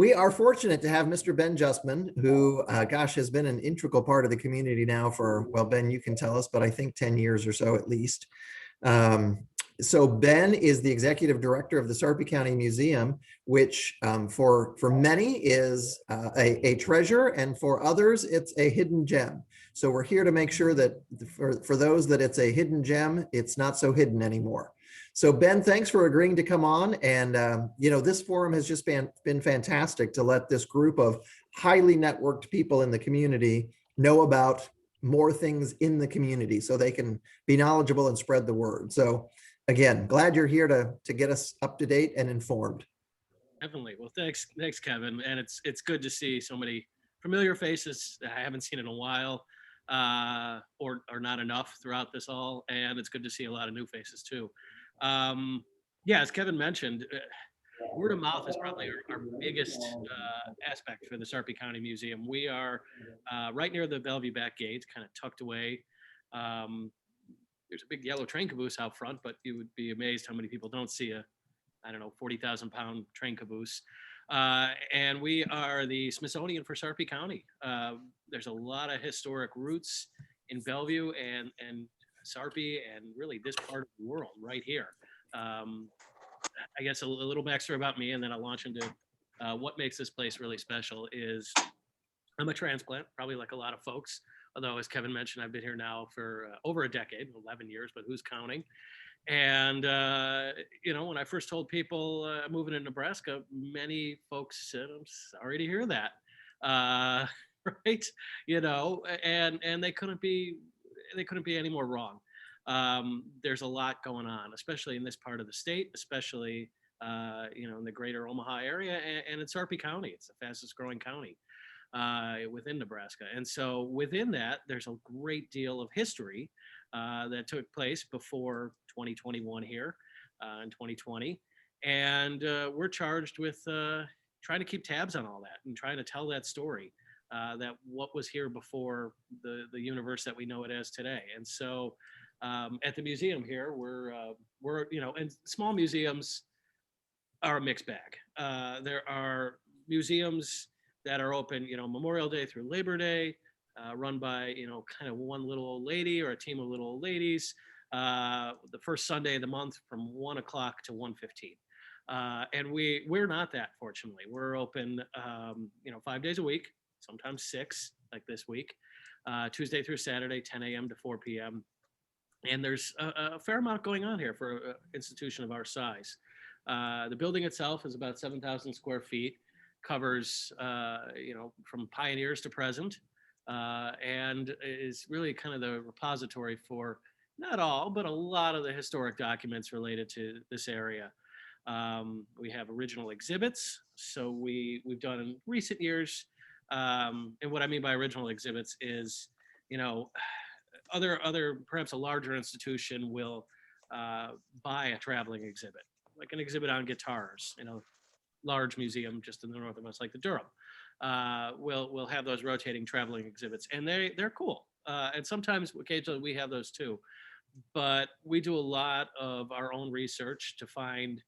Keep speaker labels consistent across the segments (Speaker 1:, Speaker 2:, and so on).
Speaker 1: We are fortunate to have Mr. Ben Justman, who, gosh, has been an integral part of the community now for, well, Ben, you can tell us, but I think 10 years or so at least. So Ben is the executive director of the Sarpy County Museum, which for many is a treasure, and for others, it's a hidden gem. So we're here to make sure that for those that it's a hidden gem, it's not so hidden anymore. So Ben, thanks for agreeing to come on. And this forum has just been fantastic to let this group of highly networked people in the community know about more things in the community so they can be knowledgeable and spread the word. So again, glad you're here to get us up to date and informed.
Speaker 2: Definitely. Well, thanks, Kevin. And it's good to see so many familiar faces that I haven't seen in a while, or not enough throughout this all. And it's good to see a lot of new faces too. Yeah, as Kevin mentioned, word of mouth is probably our biggest aspect for the Sarpy County Museum. We are right near the Bellevue back gate, kind of tucked away. There's a big yellow train caboose out front, but you would be amazed how many people don't see a, 40,000-pound train caboose. And we are the Smithsonian for Sarpy County. There's a lot of historic roots in Bellevue and Sarpy and really this part of the world right here. I guess a little extra about me, and then I'll launch into what makes this place really special is I'm a transplant, probably like a lot of folks. Although, as Kevin mentioned, I've been here now for over a decade, 11 years, but who's counting? And, when I first told people moving to Nebraska, many folks said, I'm sorry to hear that. Right. And they couldn't be any more wrong. There's a lot going on, especially in this part of the state, especially, in the greater Omaha area and in Sarpy County. It's the fastest growing county within Nebraska. And so within that, there's a great deal of history that took place before 2021 here in 2020. And we're charged with trying to keep tabs on all that and trying to tell that story, that what was here before the universe that we know it as today. And so at the museum here, we're and small museums are a mixed bag. There are museums that are open, Memorial Day through Labor Day, run by, kind of one little old lady or a team of little old ladies, the first Sunday of the month from 1 o'clock to 1:15. And we're not that, fortunately. We're open, 5 days a week, sometimes 6, like this week, Tuesday through Saturday, 10 a.m. to 4 p.m. And there's a fair amount going on here for an institution of our size. The building itself is about 7,000 square feet, covers, from pioneers to present, and is really kind of the repository for not all, but a lot of the historic documents related to this area. We have original exhibits. So we've done in recent years, and what I mean by original exhibits is, other perhaps a larger institution will buy a traveling exhibit, like an exhibit on guitars, large museum just in the north of us, like the Durham. We'll have those rotating traveling exhibits, and they're cool. And sometimes, occasionally, we have those too. But we do a lot of our own research to find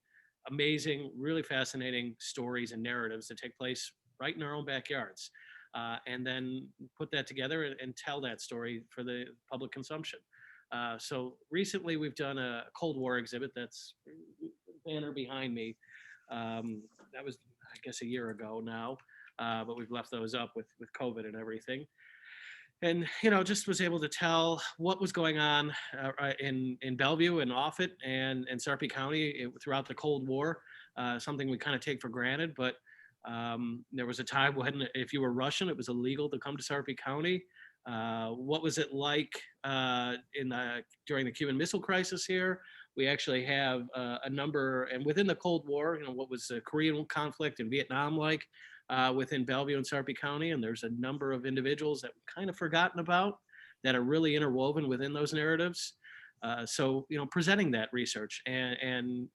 Speaker 2: amazing, really fascinating stories and narratives that take place right in our own backyards, and then put that together and tell that story for the public consumption. So recently, we've done a Cold War exhibit. That's banner behind me. That was, I guess, a year ago now, but we've left those up with COVID and everything. And, just was able to tell what was going on in Bellevue and Offutt and Sarpy County throughout the Cold War, something we kind of take for granted. But there was a time when if you were Russian, it was illegal to come to Sarpy County. What was it like during the Cuban Missile Crisis here? We actually have a number, and within the Cold War, what was the Korean conflict and Vietnam like within Bellevue and Sarpy County, and there's a number of individuals that we've kind of forgotten about that are really interwoven within those narratives. So, presenting that research and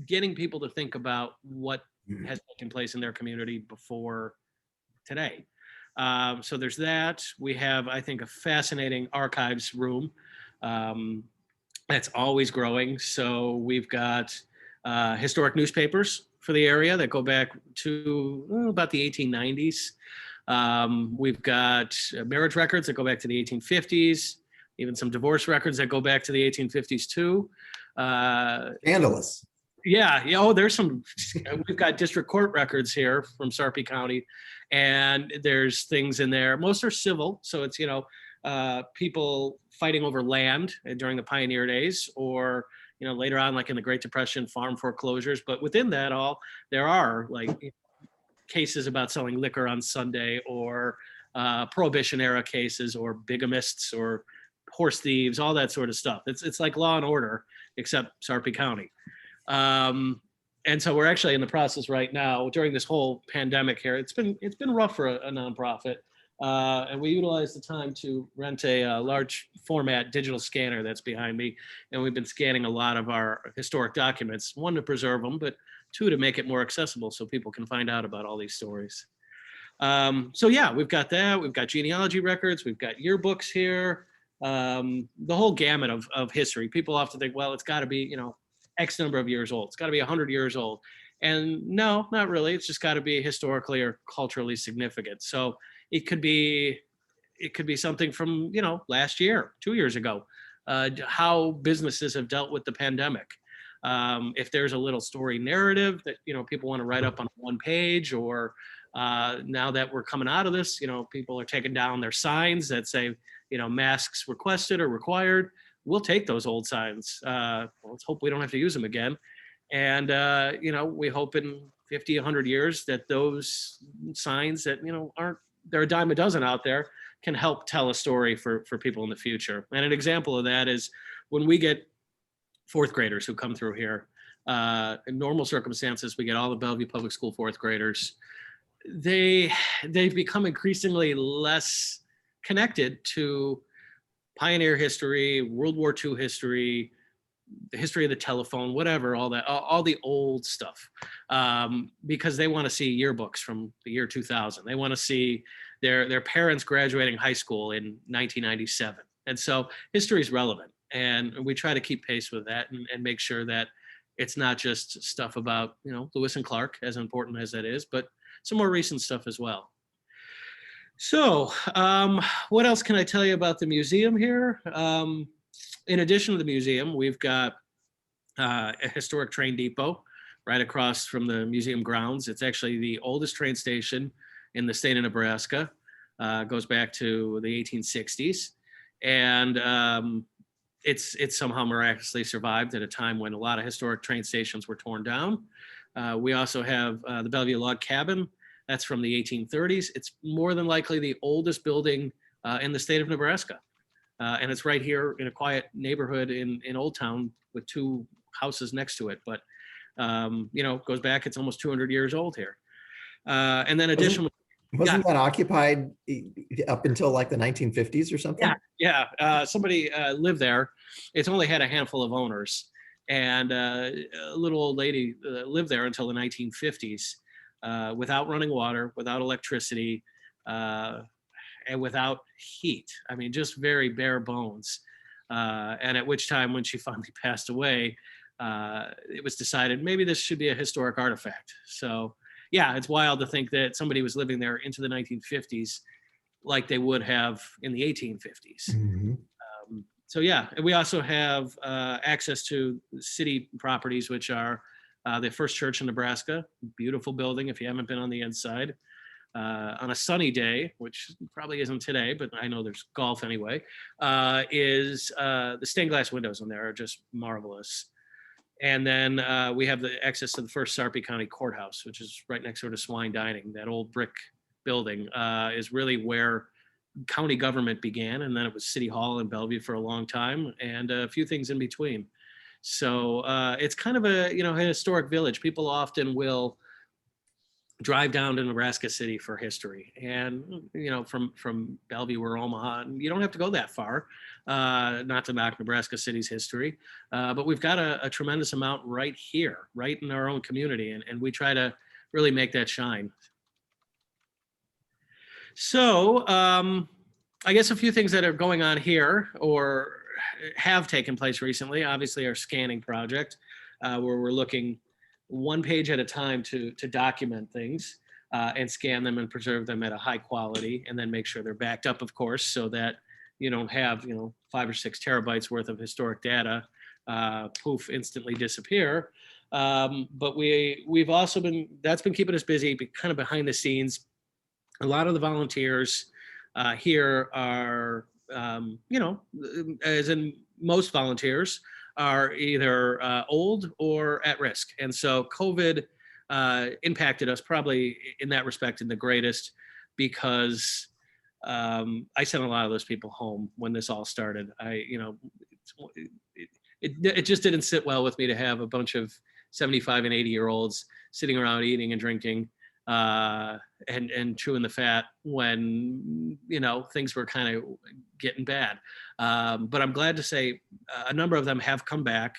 Speaker 2: getting people to think about what has taken place in their community before today. So there's that. We have, I think, a fascinating archives room. That's always growing. So we've got historic newspapers for the area that go back to about the 1890s. We've got marriage records that go back to the 1850s, even some divorce records that go back to the 1850s too.
Speaker 1: Scandalous.
Speaker 2: Yeah, oh, there's some, we've got district court records here from Sarpy County, and there's things in there. Most are civil, so it's, people fighting over land during the pioneer days, or, later on, like in the Great Depression, farm foreclosures. But within that all, there are like cases about selling liquor on Sunday, or Prohibition era cases, or bigamists, or horse thieves, all that sort of stuff. It's like Law and Order, except Sarpy County. And so we're actually in the process right now during this whole pandemic here. It's been rough for a nonprofit, and we utilize the time to rent a large format digital scanner that's behind me, and we've been scanning a lot of our historic documents. One, to preserve them, but two, to make it more accessible so people can find out about all these stories. So yeah, we've got that. We've got genealogy records. We've got yearbooks here. The whole gamut of history. People often think, well, it's got to be, X number of years old. It's got to be 100 years old. And no, not really. It's just got to be historically or culturally significant. So it could be something from, last year, 2 years ago, how businesses have dealt with the pandemic. If there's a little story narrative that, people want to write up on one page, or now that we're coming out of this, people are taking down their signs that say, masks requested or required. We'll take those old signs. Let's hope we don't have to use them again. And, we hope in 50, 100 years that those signs that, there are a dime a dozen out there, can help tell a story for people in the future. And an example of that is when we get fourth graders who come through here. In normal circumstances, we get all the Bellevue Public School fourth graders. They've become increasingly less connected to pioneer history, World War II history, the history of the telephone, whatever, all that, all the old stuff, because they want to see yearbooks from the year 2000. They want to see their parents graduating high school in 1997. And so history is relevant. And we try to keep pace with that and make sure that it's not just stuff about, Lewis and Clark, as important as that is, but some more recent stuff as well. So what else can I tell you about the museum here? In addition to the museum, we've got a historic train depot right across from the museum grounds. It's actually the oldest train station in the state of Nebraska. Goes back to the 1860s. And it's somehow miraculously survived at a time when a lot of historic train stations were torn down. We also have the Bellevue Log Cabin. That's from the 1830s. It's more than likely the oldest building in the state of Nebraska. And it's right here in a quiet neighborhood in Old Town with two houses next to it. But, goes back, it's almost 200 years old here. And then additionally,
Speaker 1: wasn't that occupied up until like the 1950s or something?
Speaker 2: Yeah. Somebody lived there. It's only had a handful of owners. And a little old lady lived there until the 1950s. Without running water, without electricity, and without heat. I mean, just very bare bones. And at which time, when she finally passed away, it was decided maybe this should be a historic artifact. So yeah, it's wild to think that somebody was living there into the 1950s like they would have in the 1850s.
Speaker 1: Mm-hmm.
Speaker 2: So yeah, and we also have access to city properties, which are the First Church in Nebraska, beautiful building if you haven't been on the inside. On a sunny day, which probably isn't today, but I know there's golf anyway, is the stained glass windows in there are just marvelous. And then we have the access to the first Sarpy County Courthouse, which is right next door to Swine Dining. That old brick building is really where county government began, and then it was City Hall in Bellevue for a long time, and a few things in between. So it's kind of a historic village. People often will drive down to Nebraska City for history, and from Bellevue or Omaha, you don't have to go that far. Not to knock Nebraska City's history, but we've got a tremendous amount right here, right in our own community, and we try to really make that shine. So I guess a few things that are going on here or have taken place recently, obviously our scanning project. where we're looking one page at a time to document things and scan them and preserve them at a high quality, and then make sure they're backed up, of course, so that you don't have 5 or 6 terabytes worth of historic data poof instantly disappear. But we've also that's been keeping us busy, kind of behind the scenes. A lot of the volunteers here are, as in most volunteers, are either old or at risk. And so COVID impacted us probably in that respect in the greatest, because I sent a lot of those people home when this all started. It just didn't sit well with me to have a bunch of 75 and 80-year-olds sitting around eating and drinking and chewing the fat when things were kind of getting bad. But I'm glad to say a number of them have come back.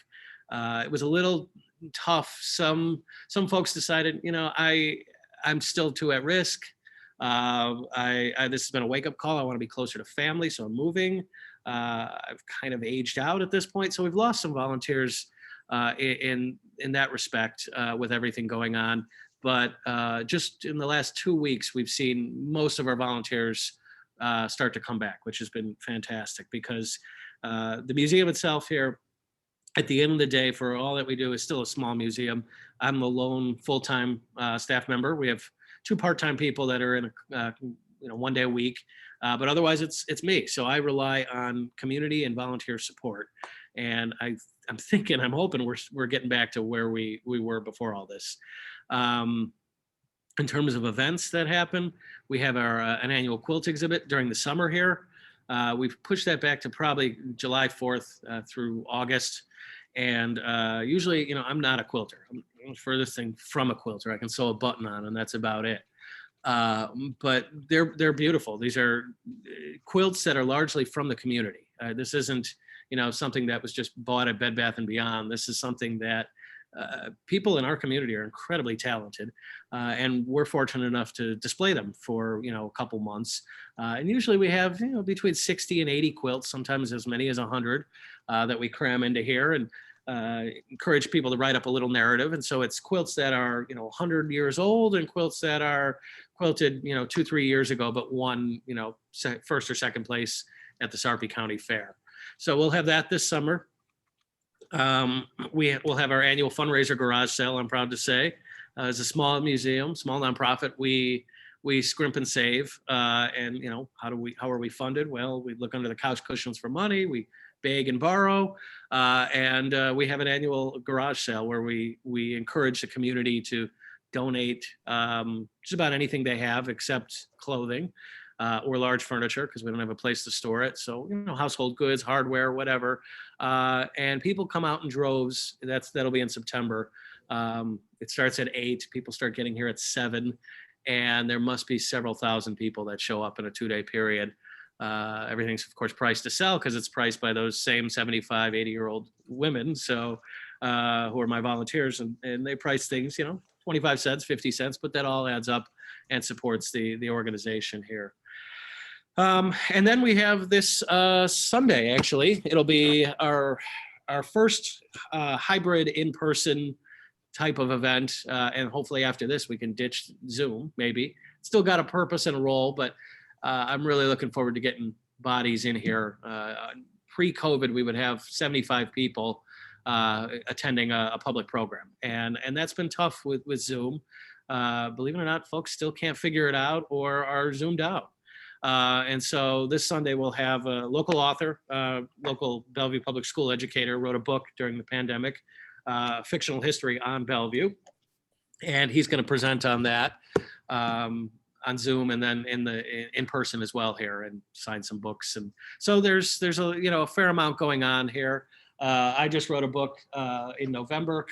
Speaker 2: It was a little tough. Some folks decided, I'm still too at risk. This has been a wake-up call. I want to be closer to family, so I'm moving. I've kind of aged out at this point, so we've lost some volunteers in that respect with everything going on. But just in the last 2 weeks, we've seen most of our volunteers start to come back, which has been fantastic, because the museum itself here, at the end of the day, for all that we do, is still a small museum. I'm the lone full-time staff member. We have 2 part-time people that are in 1 day a week, but otherwise it's me. So I rely on community and volunteer support, and I'm hoping we're getting back to where we were before all this. In terms of events that happen, we have an annual quilt exhibit during the summer here. We've pushed that back to probably July 4th through August. And usually, I'm not a quilter. I'm the furthest thing from a quilter. I can sew a button on, and that's about it. But they're beautiful. These are quilts that are largely from the community. This isn't, something that was just bought at Bed Bath & Beyond. This is something that people in our community are incredibly talented, and we're fortunate enough to display them for a couple months. And usually we have between 60 and 80 quilts, sometimes as many as 100 that we cram into here, and encourage people to write up a little narrative. And so it's quilts that are 100 years old, and quilts that are quilted 2-3 years ago, but won first or second place at the Sarpy County Fair. So we'll have that this summer. We will have our annual fundraiser garage sale, I'm proud to say. It's a small museum, small nonprofit. We scrimp and save, and how are we funded? Well, we look under the couch cushions for money. We beg and borrow, and we have an annual garage sale where we encourage the community to donate just about anything they have except clothing or large furniture, because we don't have a place to store it. So household goods, hardware, whatever, and people come out in droves. That'll be in September. It starts at 8. People start getting here at 7, and there must be several thousand people that show up in a 2-day period. Everything's of course priced to sell, because it's priced by those same 75, 80-year-old women. So who are my volunteers, and they price things, 25 cents, 50 cents, but that all adds up and supports the organization here. And then we have this Sunday, actually, it'll be our first hybrid in-person type of event. And hopefully after this, we can ditch Zoom, maybe. Still got a purpose and a role, but I'm really looking forward to getting bodies in here. Pre-COVID, we would have 75 people attending a public program. And that's been tough with Zoom. Believe it or not, folks still can't figure it out or are Zoomed out. And so this Sunday we'll have a local author, local Bellevue public school educator, wrote a book during the pandemic, fictional history on Bellevue. And he's going to present on that on Zoom, and then in person as well here, and sign some books. And so there's a fair amount going on here. I just wrote a book in November.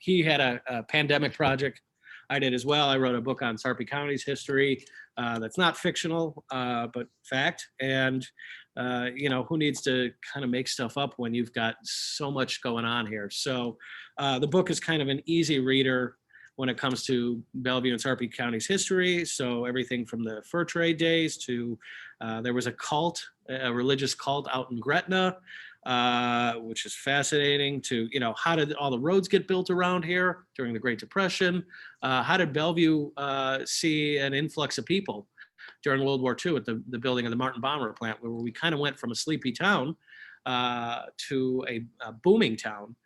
Speaker 2: He had a pandemic project. I did as well. I wrote a book on Sarpy County's history that's not fictional, but fact. And who needs to kind of make stuff up when you've got so much going on here? So the book is kind of an easy reader when it comes to Bellevue and Sarpy County's history. So everything from the fur trade days to there was a religious cult out in Gretna. which is fascinating, to, you know, how did all the roads get built around here during the Great Depression? How did Bellevue see an influx of people during World War II at the building of the Martin Bomber plant, where we kind of went from a sleepy town to a booming town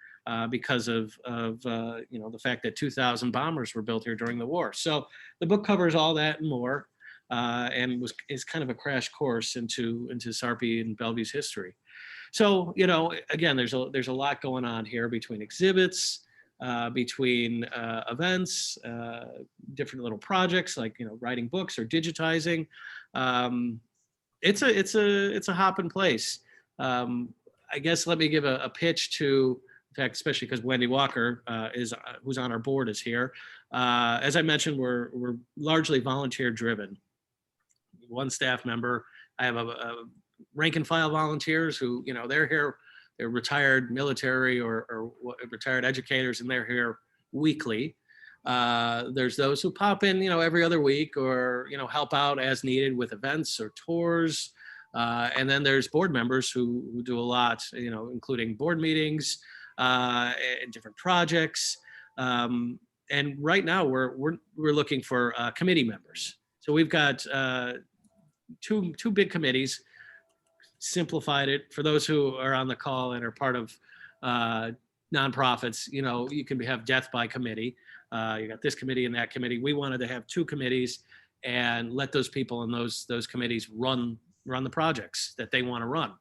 Speaker 2: because of you know, the fact that 2,000 bombers were built here during the war. So the book covers all that and more, and is kind of a crash course into Sarpy and Bellevue's history. So, you know, again, there's a lot going on here between exhibits, between events, different little projects like, you know, writing books or digitizing. It's a hopping place. I guess let me give a pitch to, in fact, especially because Wendy Walker who's on our board, is here. As I mentioned, we're largely volunteer driven. One staff member. I have a rank and file volunteers who, you know, they're here, they're retired military or retired educators, and they're here weekly. There's those who pop in, you know, every other week, or, you know, help out as needed with events or tours. And then there's board members who do a lot, you know, including board meetings and different projects. And right now we're looking for committee members. So we've got two big committees. Simplified it for those who are on the call and are part of nonprofits. You know, you can have death by committee. You got this committee and that committee. We wanted to have two committees and let those people in those committees run the projects that they want to run.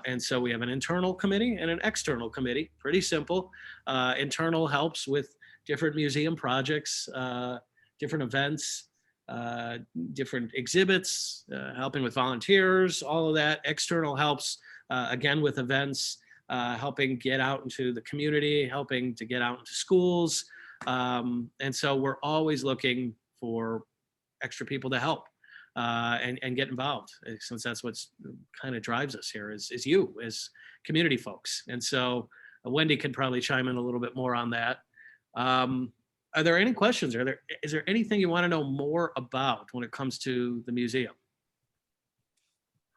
Speaker 2: And so we have an internal committee and an external committee. Pretty simple. Internal helps with different museum projects, different events, different exhibits, helping with volunteers, all of that. External helps, again, with events, helping get out into the community, helping to get out into schools. And so we're always looking for extra people to help and get involved, since that's what's kind of drives us here is you as community folks. And so Wendy can probably chime in a little bit more on that. Are there any questions? Is there anything you want to know more about when it comes to the museum?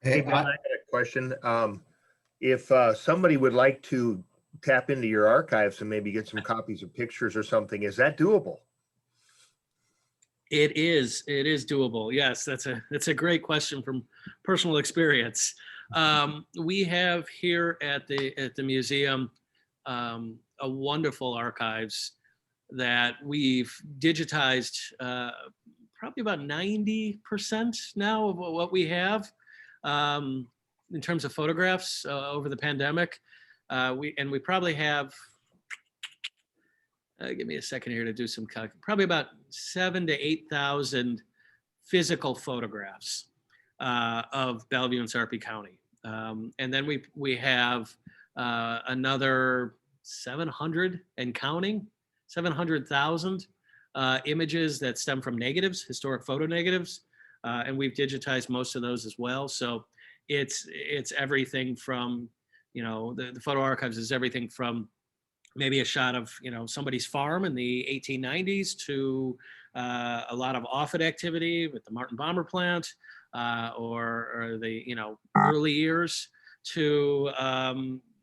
Speaker 3: Hey, Ben, I had a question. If somebody would like to tap into your archives and maybe get some copies of pictures or something, is that doable?
Speaker 2: It is doable. Yes, that's a great question from personal experience. We have here at the museum a wonderful archives that we've digitized probably about 90% now of what we have in terms of photographs over the pandemic. We probably have, give me a second here to do some calc, probably about 7,000 to 8,000 physical photographs of Bellevue and Sarpy County. And then we have another 700 and counting, 700,000 images that stem from negatives, historic photo negatives, and we've digitized most of those as well. So it's everything from, you know, the photo archives is everything from maybe a shot of, you know, somebody's farm in the 1890s to a lot of off-it activity with the Martin Bomber plant or the, you know, early years to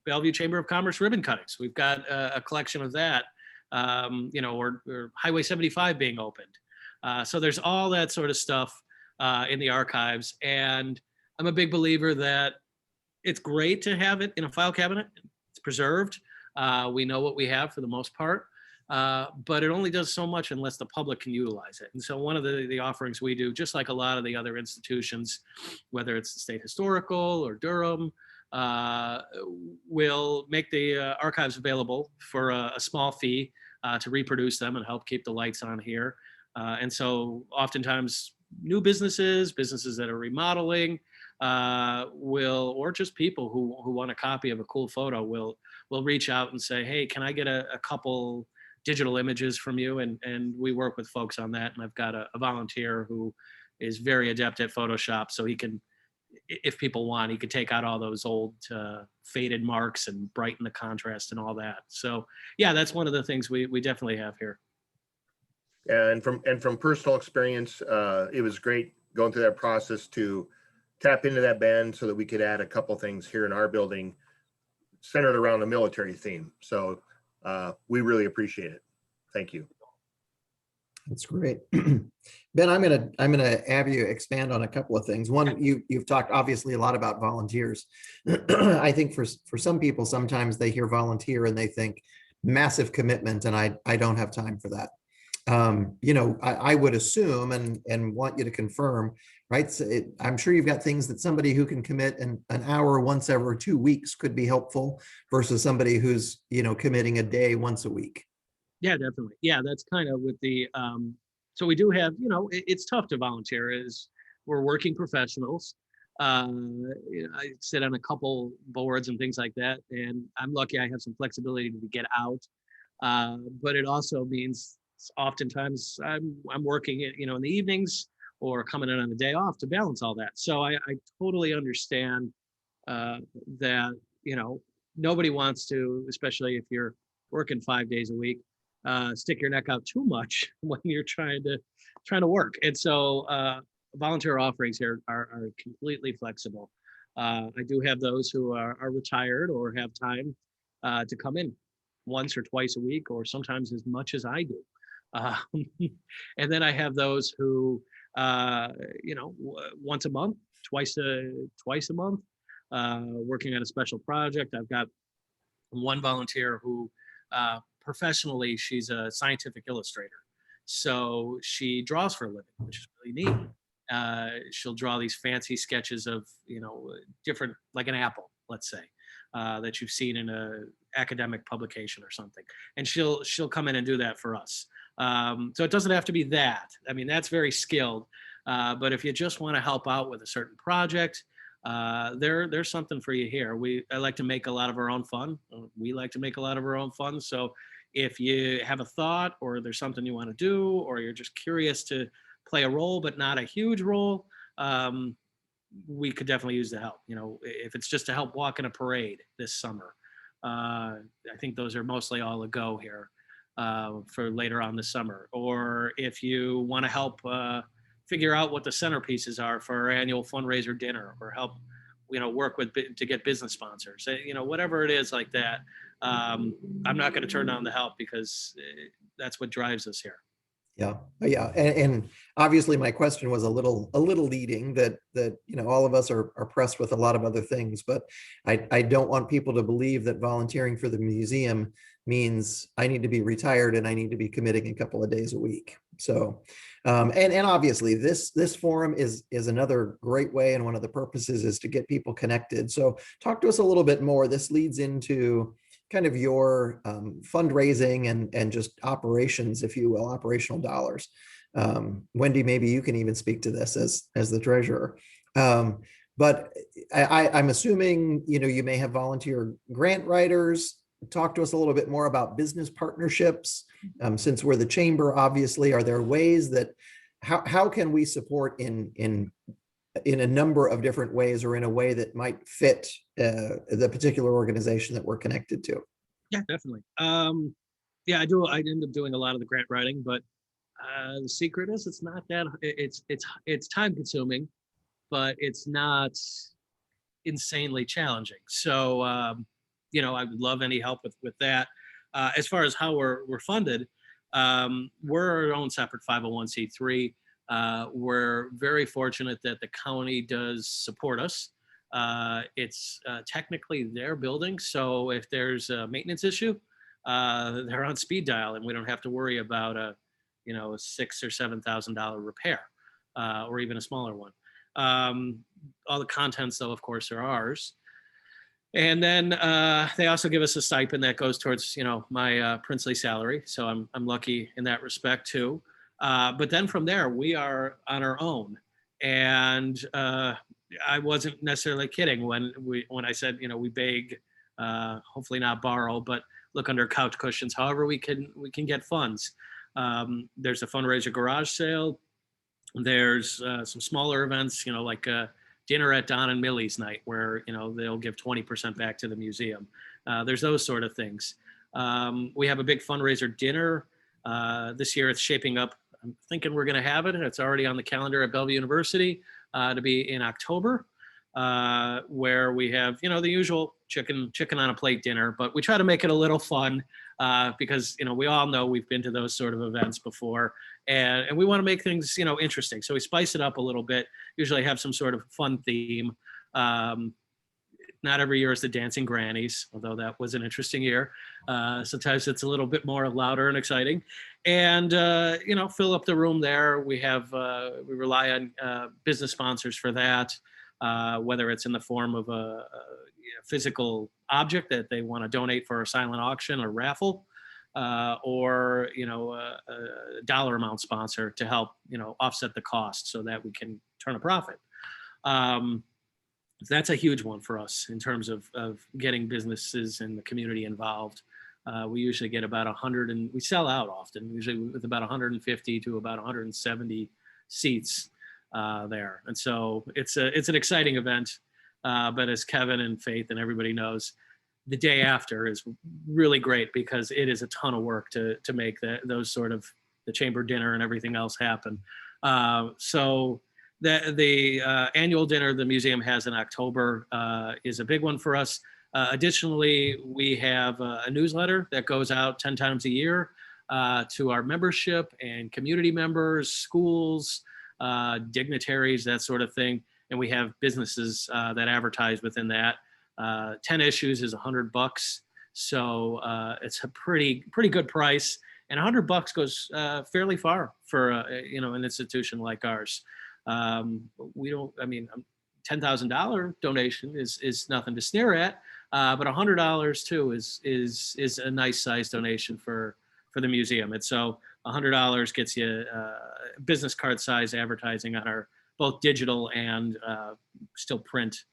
Speaker 2: Bellevue Chamber of Commerce ribbon cuttings. We've got a collection of that. You know, or Highway 75 being opened. So there's all that sort of stuff in the archives. And I'm a big believer that it's great to have it in a file cabinet. It's preserved. We know what we have for the most part, but it only does so much unless the public can utilize it. And so one of the offerings we do, just like a lot of the other institutions, whether it's the State Historical or Durham, will make the archives available for a small fee to reproduce them and help keep the lights on here. And so oftentimes new businesses that are remodeling or just people who want a copy of a cool photo will reach out and say, hey, can I get a couple digital images from you? And we work with folks on that. And I've got a volunteer who is very adept at Photoshop, so he can, if people want, he could take out all those old faded marks and brighten the contrast and all that. So yeah, that's one of the things we definitely have here.
Speaker 3: And from personal experience, it was great going through that process to tap into that band so that we could add a couple things here in our building. centered around the military theme. So we really appreciate it. Thank you.
Speaker 1: That's great. Ben, I'm gonna have you expand on a couple of things. One, you've talked obviously a lot about volunteers. I think for some people, sometimes they hear volunteer and they think massive commitment, and I don't have time for that. You know, I would assume and want you to confirm, right? So I'm sure you've got things that somebody who can commit an hour once every 2 weeks could be helpful versus somebody who's, you know, committing a day once a week.
Speaker 2: Yeah, definitely. Yeah, that's kind of with the, so we do have, you know, it's tough to volunteer as we're working professionals. You know, I sit on a couple boards and things like that, and I'm lucky I have some flexibility to get out. But it also means oftentimes I'm working, you know, in the evenings or coming in on the day off to balance all that. So I totally understand that, you know, nobody wants to, especially if you're working 5 days a week, stick your neck out too much when you're trying to work. And so volunteer offerings here are completely flexible. I do have those who are retired or have time to come in once or twice a week, or sometimes as much as I do. And then I have those who, you know, once a month, twice a month, working on a special project. I've got one volunteer who professionally, she's a scientific illustrator. So she draws for a living, which is really neat. She'll draw these fancy sketches of, you know, different, like an apple, let's say, that you've seen in a academic publication or something. And she'll come in and do that for us. So it doesn't have to be that. I mean, that's very skilled. But if you just want to help out with a certain project, there's something for you here. I like to make a lot of our own fun. We like to make a lot of our own fun. So if you have a thought, or there's something you want to do, or you're just curious to play a role, but not a huge role, we could definitely use the help. You know, if it's just to help walk in a parade this summer, I think those are mostly all a go here for later on this summer. Or if you want to help figure out what the centerpieces are for our annual fundraiser dinner, or help, you know, work with to get business sponsors, you know, whatever it is like that. I'm not going to turn down the help, because that's what drives us here.
Speaker 1: Yeah, yeah, and obviously my question was a little leading that you know, all of us are pressed with a lot of other things, but I don't want people to believe that volunteering for the museum means I need to be retired and I need to be committing a couple of days a week. So, and obviously this forum is another great way, and one of the purposes is to get people connected. So talk to us a little bit more. This leads into kind of your fundraising and just operations, if you will, operational dollars. Wendy, maybe you can even speak to this as the treasurer. But I'm assuming, you know, you may have volunteer grant writers. Talk to us a little bit more about business partnerships. Since we're the chamber, obviously, are there ways that, how can we support in a number of different ways, or in a way that might fit the particular organization that we're connected to?
Speaker 2: Yeah, definitely. Yeah, I do. I end up doing a lot of the grant writing, but the secret is it's not that, it's time consuming, but it's not insanely challenging. So, you know, I would love any help with that. As far as how we're funded, we're our own separate 501c3. We're very fortunate that the county does support us. It's technically their building, so if there's a maintenance issue, they're on speed dial, and we don't have to worry about a, you know, a $6,000 or $7,000 repair, or even a smaller one. All the contents, though, of course, are ours. And then they also give us a stipend that goes towards, you know, my princely salary. So I'm lucky in that respect too. But then from there, we are on our own. And I wasn't necessarily kidding when I said, you know, we beg, hopefully not borrow, but look under couch cushions. However, we can get funds. There's a fundraiser garage sale. There's some smaller events, you know, like dinner at Don and Millie's night, where, you know, they'll give 20% back to the museum. There's those sort of things. We have a big fundraiser dinner. This year it's shaping up. I'm thinking we're going to have it. It's already on the calendar at Bellevue University to be in October, where we have, you know, the usual chicken on a plate dinner, but we try to make it a little fun because, we all know we've been to those sort of events before, and we want to make things, interesting. So we spice it up a little bit, usually have some sort of fun theme. Not every year is the Dancing Grannies, although that was an interesting year. Sometimes it's a little bit more louder and exciting, and fill up the room there. We rely on business sponsors for that, whether it's in the form of a physical object that they want to donate for a silent auction or raffle, or a dollar amount sponsor to help offset the cost so that we can turn a profit. That's a huge one for us in terms of getting businesses and the community involved. We usually get about 100, and we sell out often, usually with about 150 to about 170 seats there. And so it's an exciting event. But as Kevin and Faith and everybody knows, the day after is really great because it is a ton of work to make those sort of the chamber dinner and everything else happen. So the annual dinner the museum has in October is a big one for us. Additionally, we have a newsletter that goes out 10 times a year to our membership and community members, schools, dignitaries, that sort of thing. And we have businesses that advertise within that. 10 issues is $100. So it's a pretty good price. And $100 goes fairly far for an institution like ours. $10,000 donation is nothing to sneer at, but $100 too is a nice size donation for the museum. And so $100 gets you business card size advertising on our both digital and still print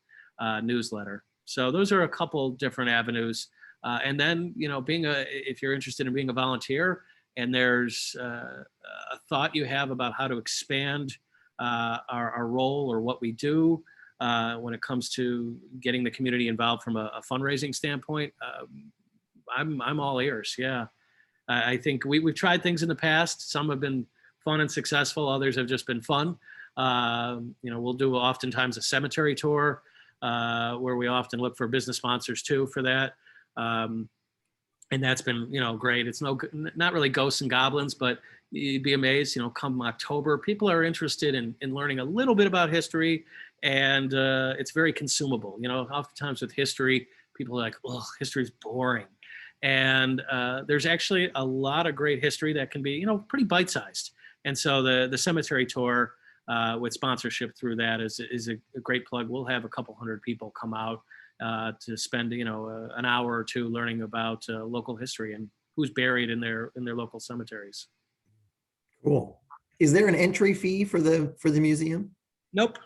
Speaker 2: newsletter. So those are a couple different avenues. And then, if you're interested in being a volunteer and there's a thought you have about how to expand our role or what we do when it comes to getting the community involved from a fundraising standpoint, I'm all ears. Yeah, I think we've tried things in the past. Some have been fun and successful. Others have just been fun. We'll do oftentimes a cemetery tour where we often look for business sponsors too for that. And that's been, great. It's not really ghosts and goblins, but you'd be amazed, come October, people are interested in learning a little bit about history, and it's very consumable. Oftentimes with history, people are like, oh, history's boring. And there's actually a lot of great history that can be, pretty bite-sized. And so the cemetery tour with sponsorship through that is a great plug. We'll have a couple hundred people come out to spend, an hour or two learning about local history and who's buried in their local cemeteries.
Speaker 1: Cool. Is there an entry fee for the museum?
Speaker 2: Nope.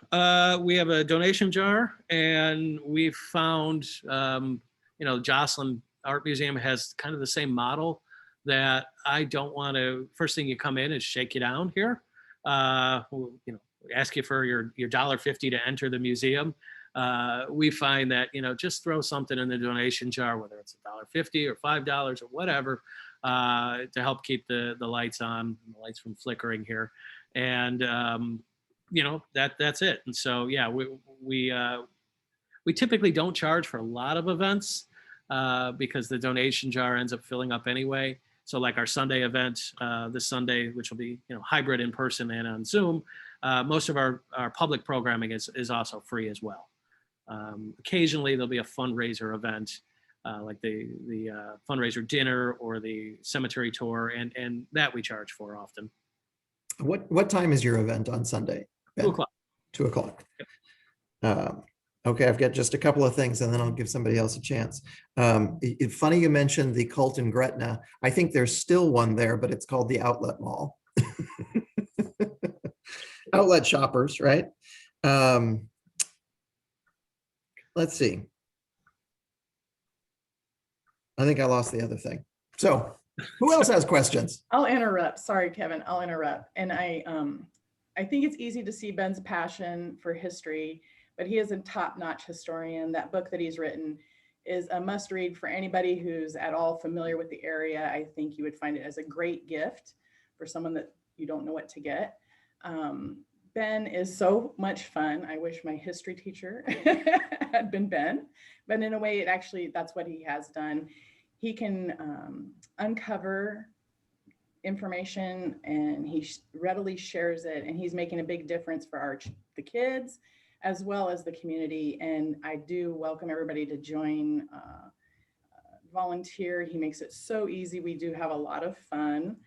Speaker 2: We have a donation jar, and we've found, Justman Art Museum has kind of the same model that I don't want to, first thing you come in is shake you down here. Ask you for your $1.50 to enter the museum. We find that, just throw something in the donation jar, whether it's $1.50 or $5 or whatever, to help keep the lights on, the lights from flickering here. And, that's it. And so, yeah, we typically don't charge for a lot of events because the donation jar ends up filling up anyway. So like our Sunday event this Sunday, which will be, hybrid in person and on Zoom, most of our public programming is also free as well. Occasionally there'll be a fundraiser event like the fundraiser dinner or the cemetery tour, and that we charge for often.
Speaker 1: What time is your event on Sunday, Ben?
Speaker 2: 2 o'clock.
Speaker 1: 2 o'clock. Okay, I've got just a couple of things and then I'll give somebody else a chance. It's funny you mentioned the Cult in Gretna. I think there's still one there, but it's called the Outlet Mall. Outlet shoppers, right? Let's see. I think I lost the other thing. So who else has questions?
Speaker 4: I'll interrupt. Sorry, Kevin, I'll interrupt. And I think it's easy to see Ben's passion for history, but he is a top-notch historian. That book that he's written is a must-read for anybody who's at all familiar with the area. I think you would find it as a great gift for someone that you don't know what to get. Ben is so much fun. I wish my history teacher had been Ben, but in a way, that's what he has done. He can uncover information, and he readily shares it, and he's making a big difference for the kids as well as the community. And I do welcome everybody to join, volunteer. He makes it so easy. We do have a lot of fun,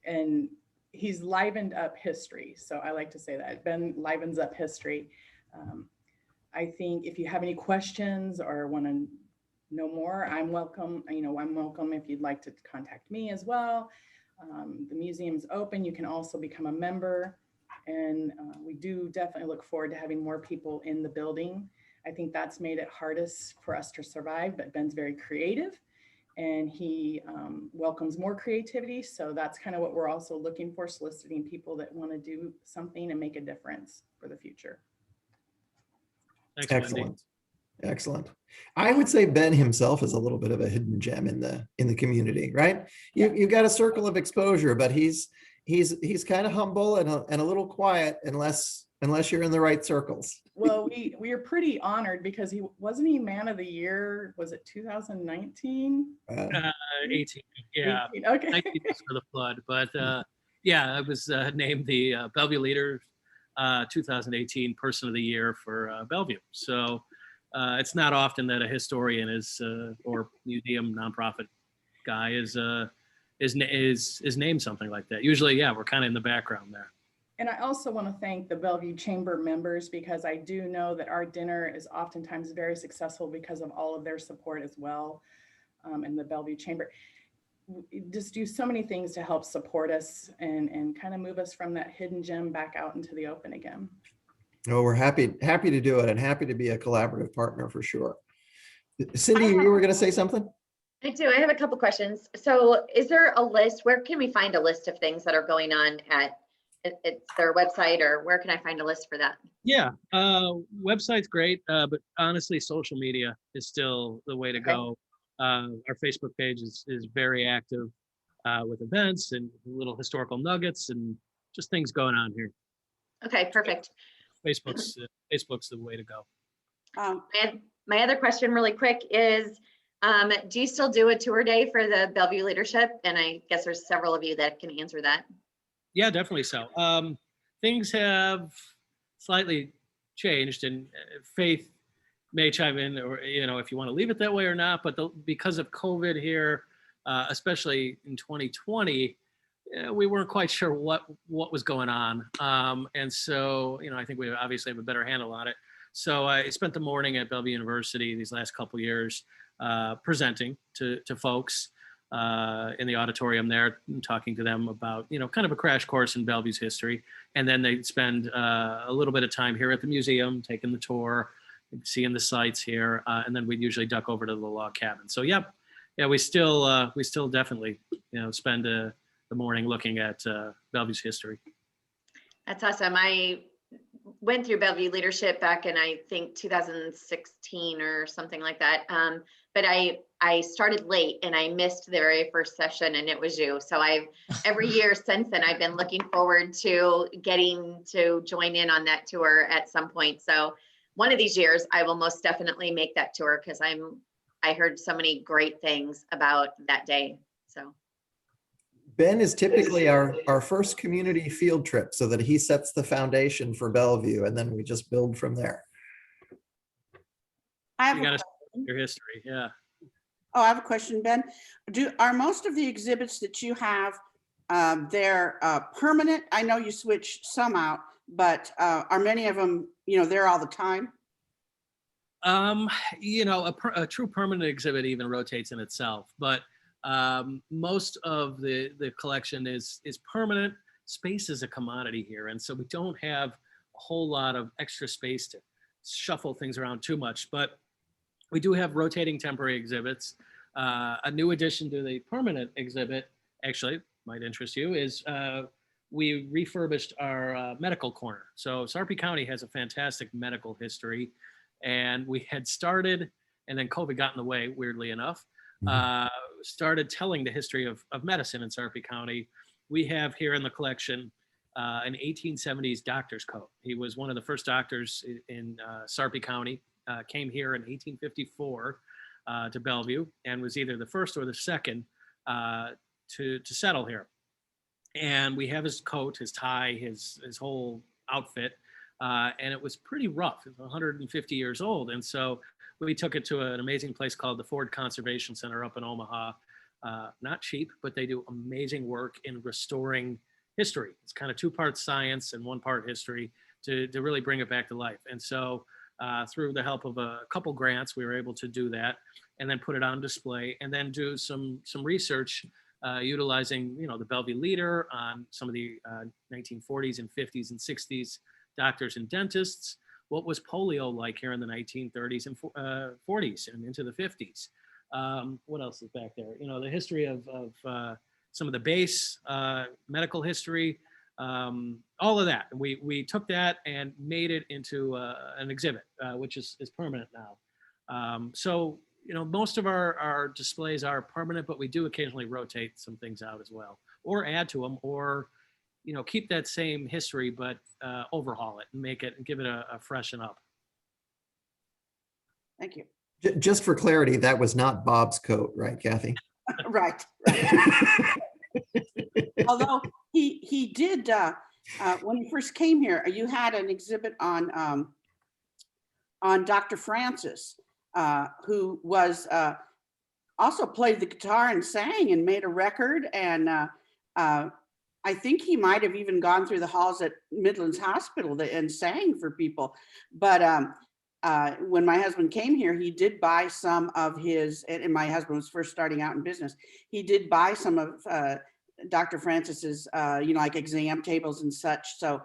Speaker 4: and he's livened up history. So I like to say that Ben livens up history. I think if you have any questions or want to know more, I'm welcome. I'm welcome if you'd like to contact me as well. The museum's open. You can also become a member. And we do definitely look forward to having more people in the building. I think that's made it hardest for us to survive, but Ben's very creative, and he welcomes more creativity. So that's kind of what we're also looking for, soliciting people that want to do something and make a difference for the future.
Speaker 2: Thanks, Wendy.
Speaker 1: Excellent. Excellent. I would say Ben himself is a little bit of a hidden gem in the community, right? You've got a circle of exposure, but he's kind of humble and a little quiet unless you're in the right circles.
Speaker 4: Well, we are pretty honored because wasn't he Man of the Year? Was it 2019?
Speaker 2: 18, yeah.
Speaker 4: 18, okay.
Speaker 2: 19 was for the flood, but yeah, I was named the Bellevue Leader 2018 Person of the Year for Bellevue. So it's not often that a historian or museum nonprofit guy is named something like that. Usually, yeah, we're kind of in the background there.
Speaker 4: And I also want to thank the Bellevue Chamber members, because I do know that our dinner is oftentimes very successful because of all of their support as well. And the Bellevue Chamber just do so many things to help support us and kind of move us from that hidden gem back out into the open again.
Speaker 1: Oh, we're happy to do it, and happy to be a collaborative partner for sure. Cindy, you were going to say something?
Speaker 5: I do. I have a couple questions. So is there a list? Where can we find a list of things that are going on at it's their website, or where can I find a list for that?
Speaker 2: Yeah, website's great, but honestly, social media is still the way to go. Our Facebook page is very active with events and little historical nuggets and just things going on here.
Speaker 5: Okay, perfect.
Speaker 2: Facebook's the way to go.
Speaker 5: My other question really quick is, do you still do a tour day for the Bellevue leadership? And I guess there's several of you that can answer that.
Speaker 2: Yeah, definitely so. Things have slightly changed, and Faith may chime in, or if you want to leave it that way or not. But because of COVID here, especially in 2020, we weren't quite sure what was going on, and so I think we obviously have a better handle on it. So I spent the morning at Bellevue University these last couple of years presenting to folks in the auditorium there, and talking to them about kind of a crash course in Bellevue's history, and then they'd spend a little bit of time here at the museum, taking the tour, seeing the sights here, and then we'd usually duck over to the log cabin. So yeah, we still definitely spend the morning looking at Bellevue's history.
Speaker 5: That's awesome. I went through Bellevue leadership back in, I think, 2016 or something like that. But I started late and I missed the very first session, and it was you. So every year since then, I've been looking forward to getting to join in on that tour at some point. So one of these years I will most definitely make that tour, because I heard so many great things about that day. So
Speaker 1: Ben is typically our first community field trip, so that he sets the foundation for Bellevue, and then we just build from there.
Speaker 2: You got to your history, yeah.
Speaker 6: Oh, I have a question, Ben. Are most of the exhibits that you have, they're permanent? I know you switch some out, but are many of them, there all the time?
Speaker 2: A true permanent exhibit even rotates in itself, but most of the collection is permanent. Space is a commodity here, and so we don't have a whole lot of extra space to shuffle things around too much, but we do have rotating temporary exhibits. A new addition to the permanent exhibit, actually might interest you, is we refurbished our medical corner. So Sarpy County has a fantastic medical history, and we had started, and then COVID got in the way, weirdly enough, started telling the history of medicine in Sarpy County. We have here in the collection an 1870s doctor's coat. He was one of the first doctors in Sarpy County, came here in 1854 to Bellevue and was either the first or the second to settle here. And we have his coat, his tie, his whole outfit, and it was pretty rough. It was 150 years old, and so we took it to an amazing place called the Ford Conservation Center up in Omaha. Not cheap, but they do amazing work in restoring history. It's kind of 2 parts science and 1 part history to really bring it back to life. And so through the help of a couple grants, we were able to do that and then put it on display and then do some research utilizing, the Bellevue Leader on some of the 1940s and 50s and 60s doctors and dentists. What was polio like here in the 1930s and 40s and into the 50s? What else is back there? The history of some of the base medical history, all of that. We took that and made it into an exhibit, which is permanent now. So most of our displays are permanent, but we do occasionally rotate some things out as well, or add to them, or keep that same history, but overhaul it and make it and give it a freshen up.
Speaker 6: Thank you.
Speaker 1: Just for clarity, that was not Bob's coat, right, Kathy?
Speaker 6: Right. Although he did, when he first came here, you had an exhibit on Dr. Francis, who was also played the guitar and sang and made a record. And I think he might have even gone through the halls at Midlands Hospital and sang for people. But when my husband came here, he did buy some of his, and my husband was first starting out in business, he did buy some of Dr. Francis's, like exam tables and such. So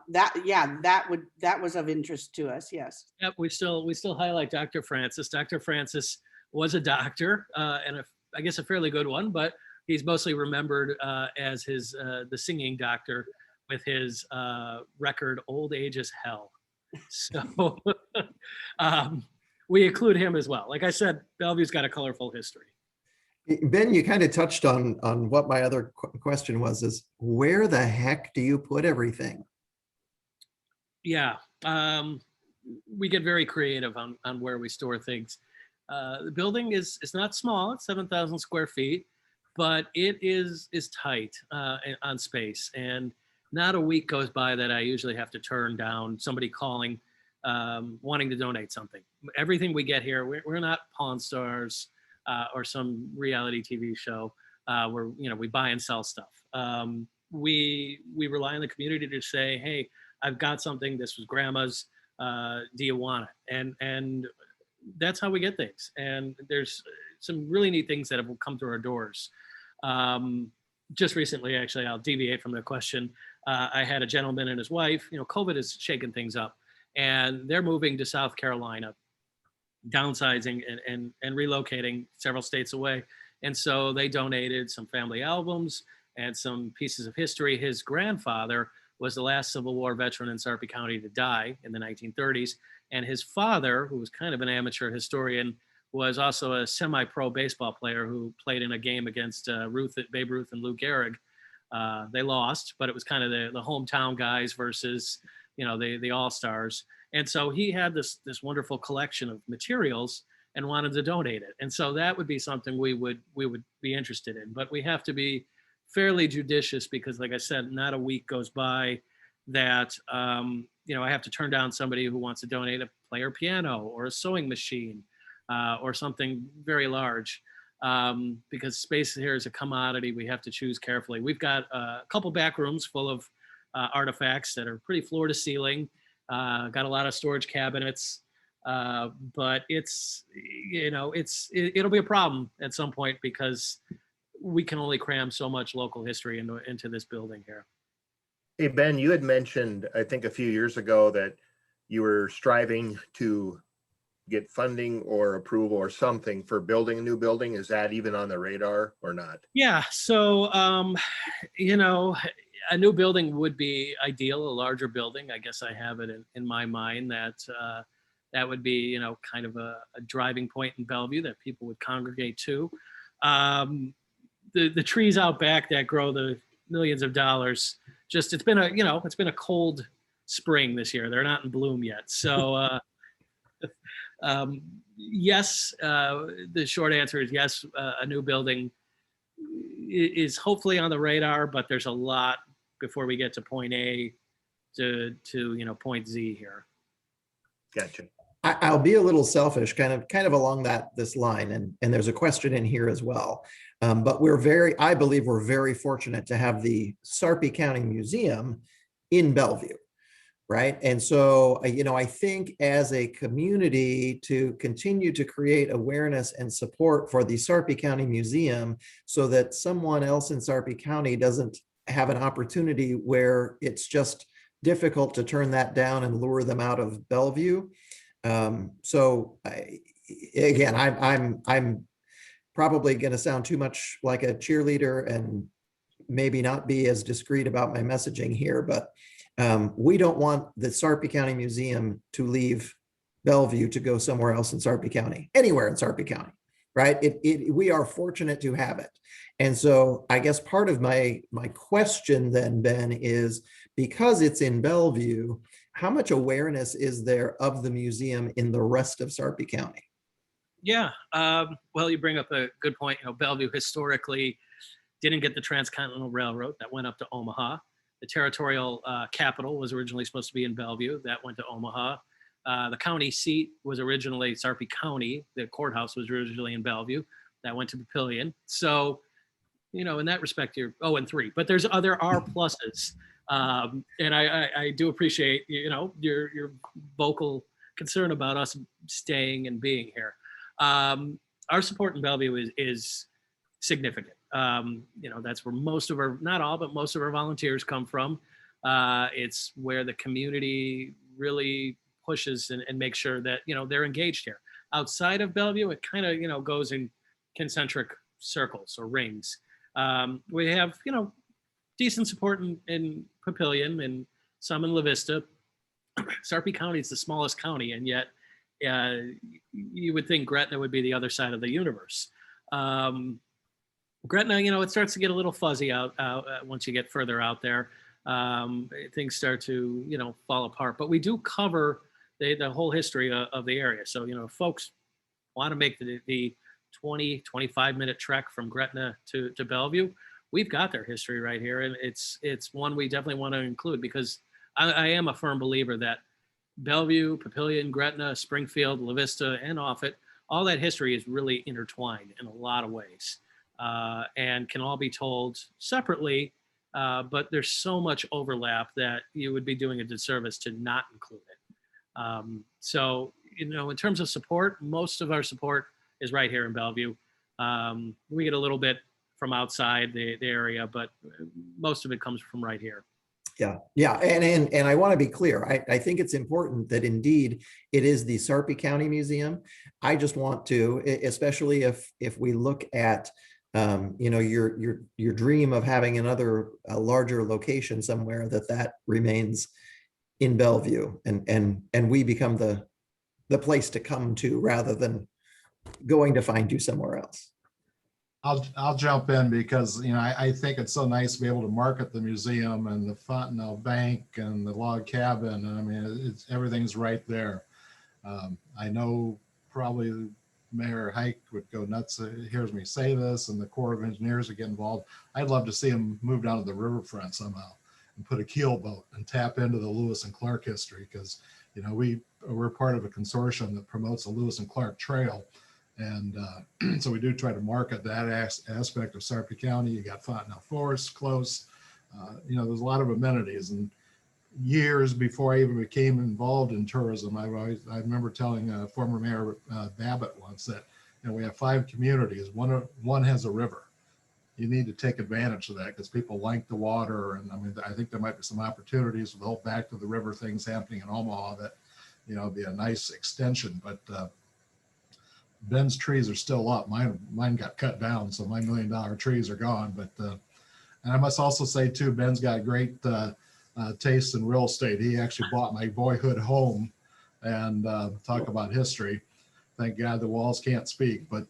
Speaker 6: that was of interest to us. Yes.
Speaker 2: Yep. We still highlight Dr. Francis. Dr. Francis was a doctor and I guess a fairly good one, but he's mostly remembered as the singing doctor with his record "Old Age is Hell." So we include him as well. Like I said, Bellevue's got a colorful history.
Speaker 1: Ben, you kind of touched on what my other question was, is where the heck do you put everything?
Speaker 2: Yeah, we get very creative on where we store things. The building is not small, it's 7,000 square feet, but it is tight on space. And not a week goes by that I usually have to turn down somebody calling, wanting to donate something. Everything we get here, we're not Pawn Stars or some reality TV show where we buy and sell stuff. We rely on the community to say, hey, I've got something. This was grandma's. Do you want it? And that's how we get things. And there's some really neat things that have come through our doors. Just recently, actually, I'll deviate from the question. I had a gentleman and his wife. COVID has shaken things up, and they're moving to South Carolina, downsizing and relocating several states away. And so they donated some family albums and some pieces of history. His grandfather was the last Civil War veteran in Sarpy County to die in the 1930s. And his father, who was kind of an amateur historian, was also a semi-pro baseball player who played in a game against Babe Ruth and Lou Gehrig. They lost, but it was kind of the hometown guys versus, the all-stars. And so he had this wonderful collection of materials and wanted to donate it. And so that would be something we would be interested in. But we have to be fairly judicious because, like I said, not a week goes by that I have to turn down somebody who wants to donate a player piano or a sewing machine or something very large, because space here is a commodity. We have to choose carefully. We've got a couple back rooms full of artifacts that are pretty floor to ceiling. Got a lot of storage cabinets, but it'll be a problem at some point because we can only cram so much local history into this building here.
Speaker 3: Hey, Ben, you had mentioned, I think a few years ago, that you were striving to get funding or approval or something for building a new building. Is that even on the radar or not?
Speaker 2: Yeah. So, a new building would be ideal, a larger building. I guess I have it in my mind that that would be, kind of a driving point in Bellevue that people would congregate to. The trees out back that grow the millions of dollars, it's been a cold spring this year. They're not in bloom yet. So Yes, the short answer is yes. A new building is hopefully on the radar, but there's a lot before we get to point A to point Z here.
Speaker 3: Gotcha.
Speaker 1: I'll be a little selfish, kind of along this line, and there's a question in here as well. But I believe we're very fortunate to have the Sarpy County Museum in Bellevue, right? And so, I think as a community to continue to create awareness and support for the Sarpy County Museum so that someone else in Sarpy County doesn't have an opportunity where it's just difficult to turn that down and lure them out of Bellevue. So again, I'm probably going to sound too much like a cheerleader and maybe not be as discreet about my messaging here, but we don't want the Sarpy County Museum to leave Bellevue to go somewhere else in Sarpy County, anywhere in Sarpy County, right? We are fortunate to have it. And so I guess part of my question then, Ben, is because it's in Bellevue, how much awareness is there of the museum in the rest of Sarpy County?
Speaker 2: Yeah, well, you bring up a good point. Bellevue historically didn't get the Transcontinental Railroad that went up to Omaha. The territorial capital was originally supposed to be in Bellevue. That went to Omaha. The county seat was originally Sarpy County. The courthouse was originally in Bellevue. That went to Papillion. So, in that respect, you're 0-3. But there are pluses. And I do appreciate, your vocal concern about us staying and being here. Our support in Bellevue is significant. That's where most of our, not all, but most of our volunteers come from. It's where the community really pushes and makes sure that, they're engaged here. Outside of Bellevue, it kind of, goes in concentric circles or rings. We have, decent support in Papillion and some in La Vista. Sarpy County is the smallest county, and yet you would think Gretna would be the other side of the universe. Gretna, it starts to get a little fuzzy out once you get further out there. Things start to, fall apart. But we do cover the whole history of the area. So, if folks want to make the 20, 25-minute trek from Gretna to Bellevue, we've got their history right here. And it's one we definitely want to include because I am a firm believer that Bellevue, Papillion, Gretna, Springfield, La Vista, and Offutt, all that history is really intertwined in a lot of ways and can all be told separately. But there's so much overlap that you would be doing a disservice to not include it. So, in terms of support, most of our support is right here in Bellevue. We get a little bit from outside the area, but most of it comes from right here.
Speaker 1: Yeah. And I want to be clear. I think it's important that indeed it is the Sarpy County Museum. I just want to, especially if we look at, your dream of having a larger location somewhere, that remains in Bellevue and we become the place to come to rather than going to find you somewhere else.
Speaker 7: I'll jump in because, I think it's so nice to be able to market the museum and the Fontenelle Bank and the log cabin. I mean, everything's right there. I know probably Mayor Hike would go nuts, hears me say this, and the Corps of Engineers would get involved. I'd love to see them move down to the riverfront somehow and put a keel boat and tap into the Lewis and Clark history because, we're part of a consortium that promotes the Lewis and Clark Trail. And so we do try to market that aspect of Sarpy County. You got Fontenelle Forest close. There's a lot of amenities. And years before I even became involved in tourism, I remember telling former Mayor Babbitt once that we have 5 communities. One has a river. You need to take advantage of that because people like the water. And I think there might be some opportunities with the whole back to the river things happening in Omaha that, be a nice extension. But Ben's trees are still up. Mine got cut down, so my $1 million trees are gone. But and I must also say too, Ben's got great taste in real estate. He actually bought my boyhood home, and talk about history. Thank God the walls can't speak, but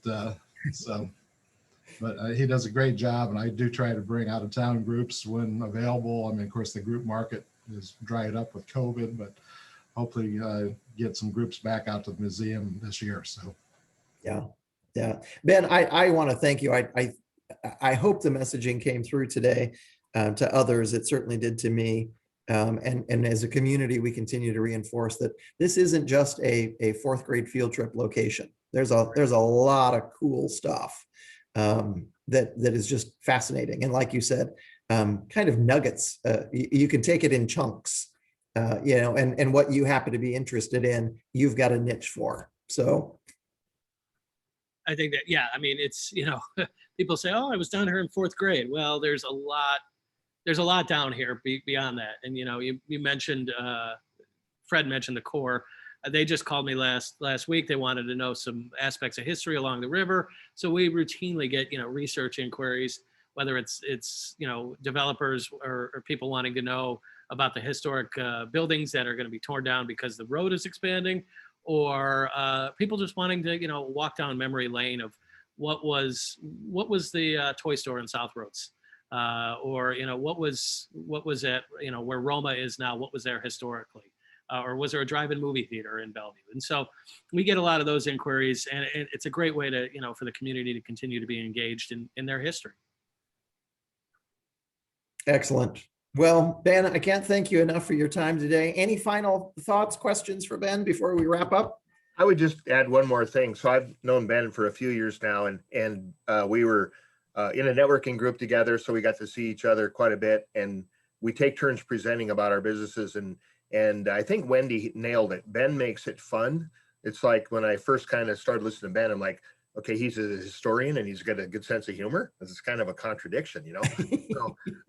Speaker 7: he does a great job, and I do try to bring out of town groups when available. Of course, the group market is dried up with COVID, but hopefully get some groups back out to the museum this year. So.
Speaker 1: Yeah. Yeah. Ben, I want to thank you. I hope the messaging came through today to others. It certainly did to me. And as a community, we continue to reinforce that this isn't just a fourth grade field trip location. There's a lot of cool stuff that is just fascinating. And like you said, kind of nuggets. You can take it in chunks, and what you happen to be interested in, you've got a niche for. So
Speaker 2: I think that, yeah, I mean, it's, people say, oh, I was down here in fourth grade. Well, there's a lot down here beyond that. And, you mentioned, Fred mentioned the Corps. They just called me last week. They wanted to know some aspects of history along the river. So we routinely get, research inquiries, whether it's developers or people wanting to know about the historic buildings that are going to be torn down because the road is expanding, or people just wanting to, walk down memory lane of what was the toy store in South Roads, or what was at where Roma is now, what was there historically, or was there a drive-in movie theater in Bellevue? And so we get a lot of those inquiries, and it's a great way to for the community to continue to be engaged in their history.
Speaker 1: excellent. Well, Ben, I can't thank you enough for your time today. Any final thoughts, questions for Ben before we wrap up?
Speaker 3: I would just add one more thing. So I've known Ben for a few years now, and we were in a networking group together, so we got to see each other quite a bit, and we take turns presenting about our businesses. And I think Wendy nailed it. Ben makes it fun. It's like when I first kind of started listening to Ben, I'm like, okay, he's a historian and he's got a good sense of humor. This is kind of a contradiction,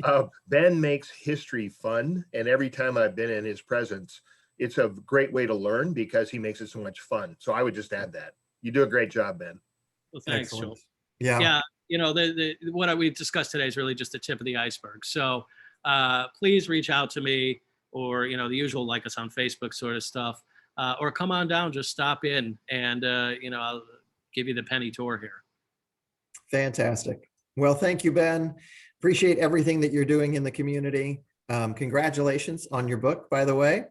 Speaker 3: So Ben makes history fun, and every time I've been in his presence, it's a great way to learn because he makes it so much fun. So I would just add that. You do a great job, Ben.
Speaker 2: Well, thanks,
Speaker 1: Excellent.
Speaker 2: Joel.
Speaker 1: Yeah.
Speaker 2: Yeah, what we've discussed today is really just the tip of the iceberg. So please reach out to me, or the usual, like us on Facebook sort of stuff, or come on down, just stop in, and I'll give you the penny tour here.
Speaker 1: Fantastic. Well, thank you, Ben. Appreciate everything that you're doing in the community. Congratulations on your book, by the way.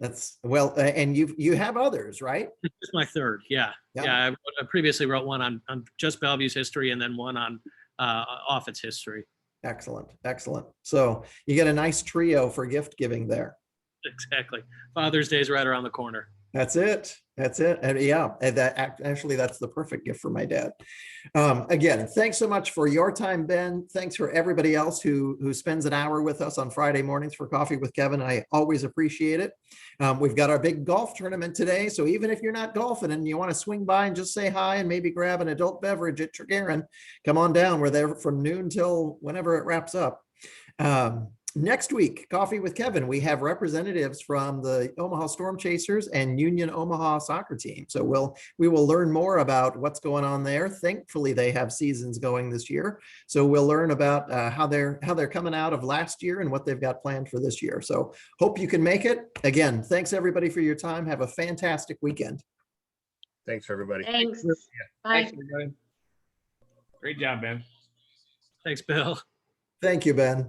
Speaker 1: That's and you have others, right?
Speaker 2: It's my third. Yeah. I previously wrote one on just Bellevue's history, and then one on Offutt's history.
Speaker 1: Excellent. Excellent. So you get a nice trio for gift giving there.
Speaker 2: Exactly. Father's Day is right around the corner.
Speaker 1: That's it. That's it. And yeah, and actually that's the perfect gift for my dad. Again, thanks so much for your time, Ben. Thanks for everybody else who spends an hour with us on Friday mornings for Coffee with Kevin. I always appreciate it. We've got our big golf tournament today. So even if you're not golfing and you want to swing by and just say hi and maybe grab an adult beverage at Tregarin, come on down. We're there from noon till whenever it wraps up. Next week, Coffee with Kevin, we have representatives from the Omaha Storm Chasers and Union Omaha soccer team. So we will learn more about what's going on there. Thankfully, they have seasons going this year. So we'll learn about how they're coming out of last year and what they've got planned for this year. So hope you can make it. Again, thanks everybody for your time. Have a fantastic weekend.
Speaker 3: Thanks, everybody.
Speaker 5: Thanks.
Speaker 2: Yeah.
Speaker 5: Bye.
Speaker 2: Thanks, everybody.
Speaker 8: Great job, Ben.
Speaker 2: Thanks, Bill.
Speaker 1: Thank you, Ben.